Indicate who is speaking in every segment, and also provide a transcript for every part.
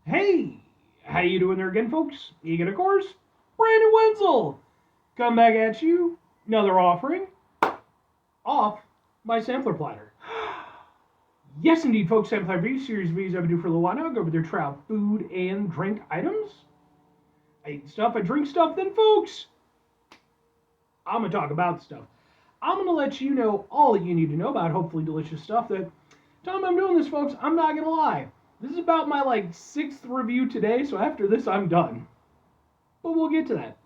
Speaker 1: Hey, how you doing there again, folks? Egan, of course, Brandon Wenzel. Come back at you. Another offering off my sampler platter. Yes, indeed, folks. Sampler V series V's I've been doing for a little while now. Go over their trout, food, and drink items. I eat stuff, I drink stuff. Then, folks, I'm gonna talk about stuff. I'm gonna let you know all that you need to know about hopefully delicious stuff. That time I'm doing this, folks, I'm not gonna lie. This is about my sixth review today, so after this, I'm done. But we'll get to that.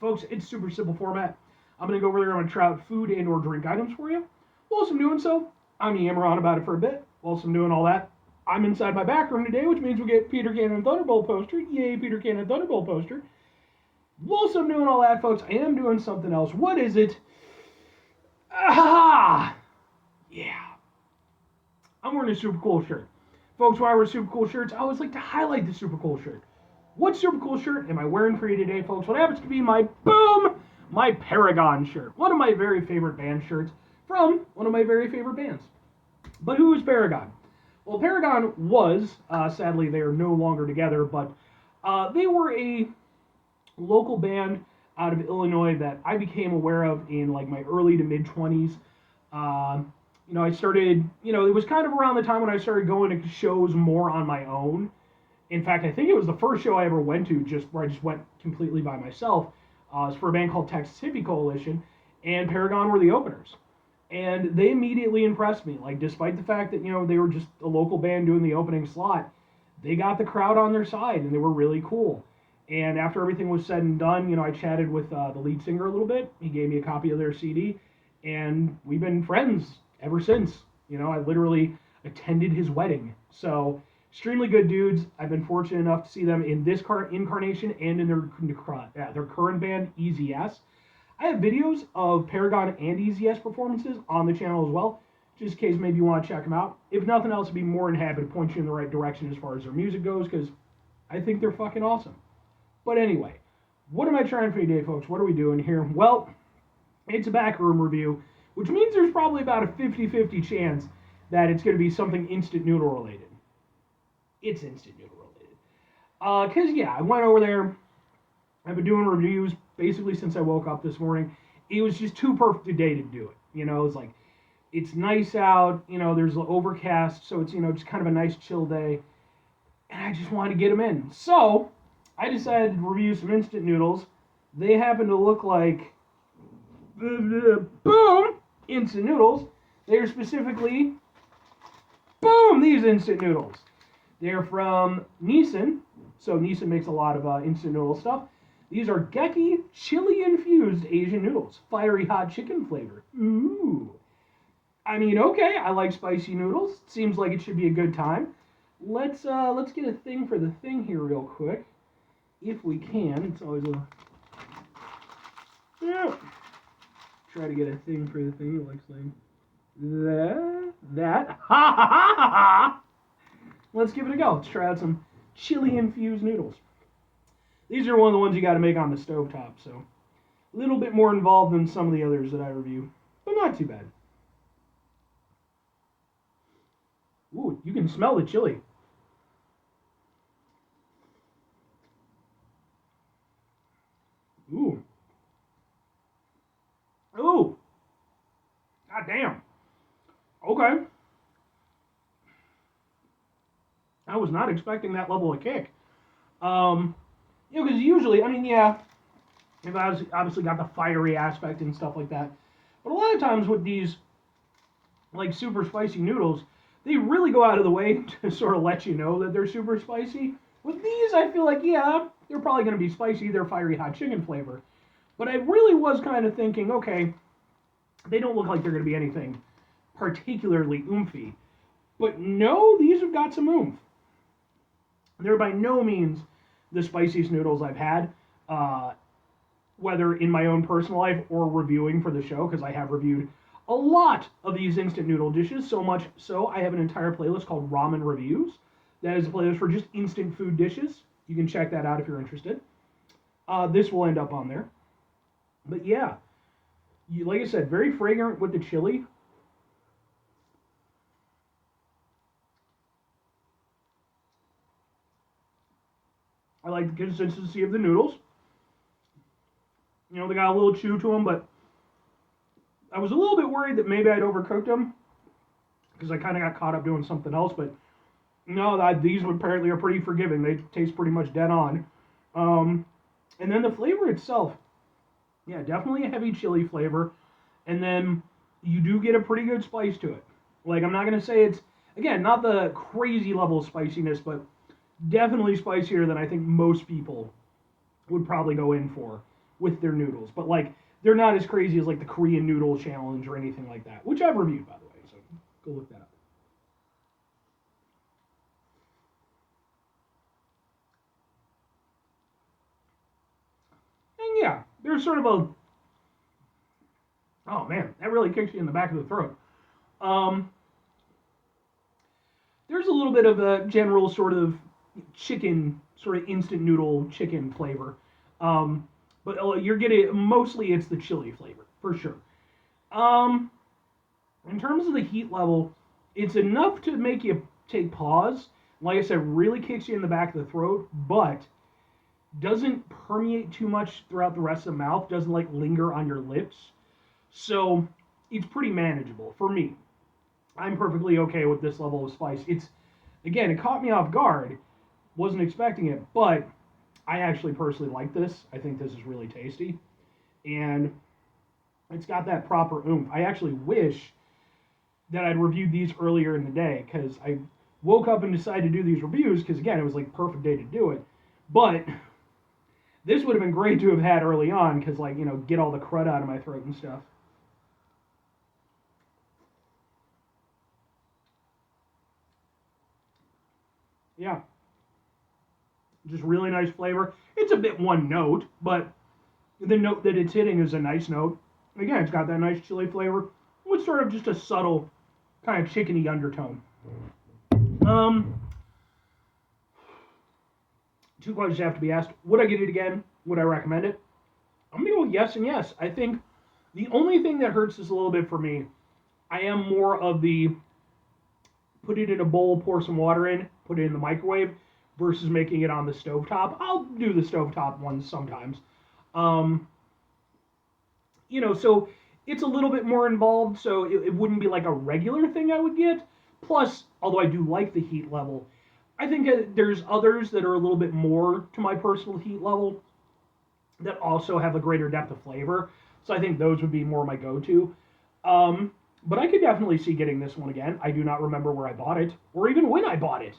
Speaker 1: Folks, it's super simple format. I'm going to go over there on trout food and or drink items for you. Whilst I'm doing so, I'm yammer on about it for a bit. Whilst I'm doing all that, I'm inside my back room today, which means we get Peter Cannon Thunderbolt poster. Yay, Peter Cannon Thunderbolt poster. Whilst I'm doing all that, folks, I am doing something else. What is it? Ah! Yeah. I'm wearing a super cool shirt. Folks, when I wear super cool shirts, I always like to highlight the super cool shirt. What super cool shirt am I wearing for you today, folks? What happens to be my Paragon shirt. One of my very favorite band shirts from one of my very favorite bands. But who is Paragon? Well, Paragon was, sadly, they are no longer together, but they were a local band out of Illinois that I became aware of in my early to mid 20s. I started, it was kind of around the time when I started going to shows more on my own. In fact, I think it was the first show I ever went to where I just went completely by myself. It was for a band called Texas Hippie Coalition, and Paragon were the openers. And they immediately impressed me. Despite the fact that, they were just a local band doing the opening slot, they got the crowd on their side, and they were really cool. And after everything was said and done, I chatted with the lead singer a little bit. He gave me a copy of their CD, and we've been friends ever since. I literally attended his wedding. So, extremely good dudes. I've been fortunate enough to see them in this incarnation and in their current band, Easy S. I have videos of Paragon and Easy S performances on the channel as well, just in case maybe you want to check them out. If nothing else, I'd be more than happy to point you in the right direction as far as their music goes, because I think they're fucking awesome. But anyway, what am I trying for you today, folks? What are we doing here? Well, it's a backroom review, which means there's probably about a 50-50 chance that it's going to be something instant noodle related. It's instant noodle related. Because, yeah, I went over there. I've been doing reviews basically since I woke up this morning. It was just too perfect a day to do it. It's it's nice out. There's overcast, so it's, just kind of a nice chill day. And I just wanted to get them in. So, I decided to review some instant noodles. They happen to look like, boom, instant noodles. They are specifically, boom, these instant noodles. They're from Nissin, so Nissin makes a lot of instant noodle stuff. These are Geki chili infused Asian noodles, fiery hot chicken flavor. Ooh. I mean, okay, I like spicy noodles. Seems like it should be a good time. Let's get a thing for the thing here real quick, if we can. It's always a try to get a thing for the thing. It looks like that. Ha ha ha ha ha. Let's give it a go. Let's try out some chili infused noodles. These are one of the ones you got to make on the stovetop, so a little bit more involved than some of the others that I review, but not too bad. Ooh, you can smell the chili. Ooh. Ooh. God damn. Okay. I was not expecting that level of kick. Because usually, I mean, yeah, if I was obviously got the fiery aspect and stuff like that. But a lot of times with these, super spicy noodles, they really go out of the way to sort of let you know that they're super spicy. With these, I feel like, yeah, they're probably going to be spicy. They're fiery hot chicken flavor. But I really was kind of thinking, okay, they don't look like they're going to be anything particularly oomphy. But no, these have got some oomph. They're by no means the spiciest noodles I've had, whether in my own personal life or reviewing for the show, because I have reviewed a lot of these instant noodle dishes, so much so I have an entire playlist called Ramen Reviews. That is a playlist for just instant food dishes. You can check that out if you're interested. This will end up on there. But yeah, like I said, very fragrant with the chili. I like the consistency of the noodles. You know, they got a little chew to them, but I was a little bit worried that maybe I'd overcooked them because I kind of got caught up doing something else. But no, these apparently are pretty forgiving. They taste pretty much dead on. And then the flavor itself, yeah, definitely a heavy chili flavor. And then you do get a pretty good spice to it. Like, I'm not going to say it's, again, not the crazy level of spiciness, but definitely spicier than I think most people would probably go in for with their noodles. But, like, they're not as crazy as, like, the Korean noodle challenge or anything like that, which I've reviewed, by the way, so go look that up. And, yeah, there's sort of a, oh, man, that really kicks you in the back of the throat. Um, there's a little bit of a general sort of chicken, sort of instant noodle chicken flavor. Um, but you're getting, mostly it's the chili flavor, for sure. Um, in terms of the heat level, it's enough to make you take pause. Like I said, really kicks you in the back of the throat, but doesn't permeate too much throughout the rest of the mouth, doesn't like linger on your lips. So it's pretty manageable for me. I'm perfectly okay with this level of spice. It's, again, it caught me off guard. Wasn't expecting it, but I actually personally like this. I think this is really tasty. And it's got that proper oomph. I actually wish that I'd reviewed these earlier in the day because I woke up and decided to do these reviews because, again, it was like perfect day to do it. But this would have been great to have had early on because, like, you know, get all the crud out of my throat and stuff. Yeah. Just really nice flavor. It's a bit one note, but the note that it's hitting is a nice note. Again, it's got that nice chili flavor with sort of just a subtle kind of chickeny undertone. Um, Two questions have to be asked. Would I get it again? Would I recommend it? I'm going to go with yes and yes. I think the only thing that hurts this a little bit for me, I am more of the put it in a bowl, pour some water in, put it in the microwave, versus making it on the stovetop. I'll do the stovetop ones sometimes. Um, you know, so it's a little bit more involved, so it wouldn't be like a regular thing I would get. Plus, although I do like the heat level, I think there's others that are a little bit more to my personal heat level that also have a greater depth of flavor. So I think those would be more my go-to. But I could definitely see getting this one again. I do not remember where I bought it, or even when I bought it.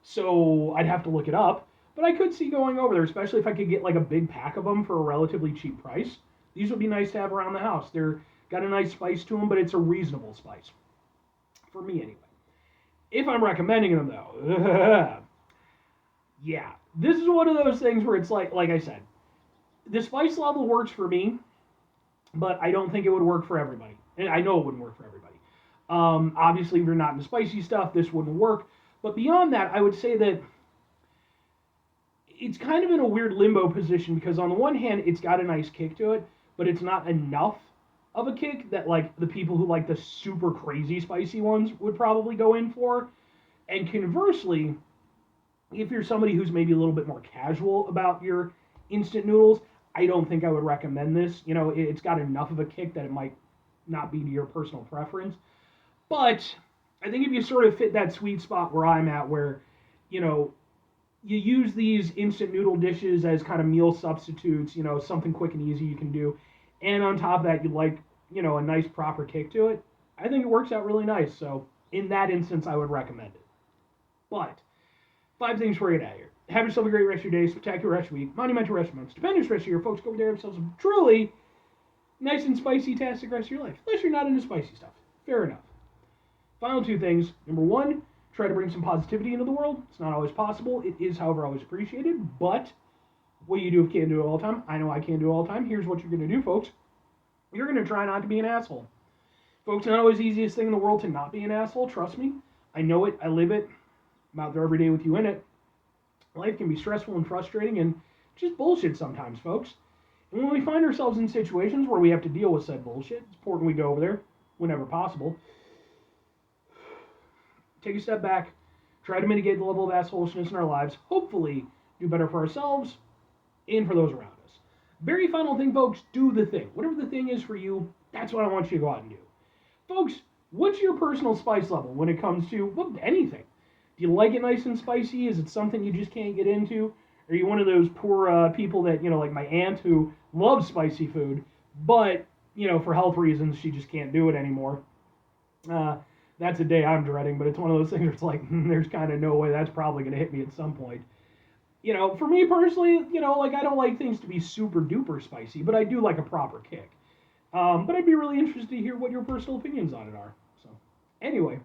Speaker 1: So I'd have to look it up. But I could see going over there, especially if I could get like a big pack of them for a relatively cheap price. These would be nice to have around the house. They're got a nice spice to them, but it's a reasonable spice. For me, anyway. If I'm recommending them, though, yeah. This is one of those things where it's like I said, the spice level works for me, but I don't think it would work for everybody. And I know it wouldn't work for everybody. Obviously, if you're not into spicy stuff, this wouldn't work. But beyond that, I would say that it's kind of in a weird limbo position because on the one hand, it's got a nice kick to it, but it's not enough of a kick that like the people who like the super crazy spicy ones would probably go in for. And conversely, if you're somebody who's maybe a little bit more casual about your instant noodles, I don't think I would recommend this. You know, it's got enough of a kick that it might not be to your personal preference. But I think if you sort of fit that sweet spot where I'm at, where, you know, you use these instant noodle dishes as kind of meal substitutes, you know, something quick and easy you can do. And on top of that, you like, you know, a nice proper kick to it. I think it works out really nice. So in that instance, I would recommend it. But 5 things for you to get out of here. Have yourself a great rest of your day, spectacular rest of your week, monumental rest of your month, stupendous rest of your folks. Go over there and have themselves a truly nice and spicy-tastic rest of your life. Unless you're not into spicy stuff. Fair enough. Final 2 things. Number 1, try to bring some positivity into the world. It's not always possible. It is, however, always appreciated. But what you do if you can't do it all the time, I know I can't do it all the time. Here's what you're going to do, folks. You're going to try not to be an asshole. Folks, it's not always the easiest thing in the world to not be an asshole. Trust me. I know it. I live it. I'm out there every day with you in it. Life can be stressful and frustrating and just bullshit sometimes, folks. And when we find ourselves in situations where we have to deal with said bullshit, it's important we go over there whenever possible. Take a step back, try to mitigate the level of assholishness in our lives. Hopefully, do better for ourselves, and for those around us. Very final thing, folks, do the thing. Whatever the thing is for you, that's what I want you to go out and do. Folks, what's your personal spice level when it comes to anything? Do you like it nice and spicy? Is it something you just can't get into? Are you one of those poor people that, like my aunt who loves spicy food, but, for health reasons, she just can't do it anymore? That's a day I'm dreading, but it's one of those things where it's like, there's kind of no way that's probably going to hit me at some point. For me personally, I don't like things to be super duper spicy, but I do like a proper kick. But I'd be really interested to hear what your personal opinions on it are. So, anyway,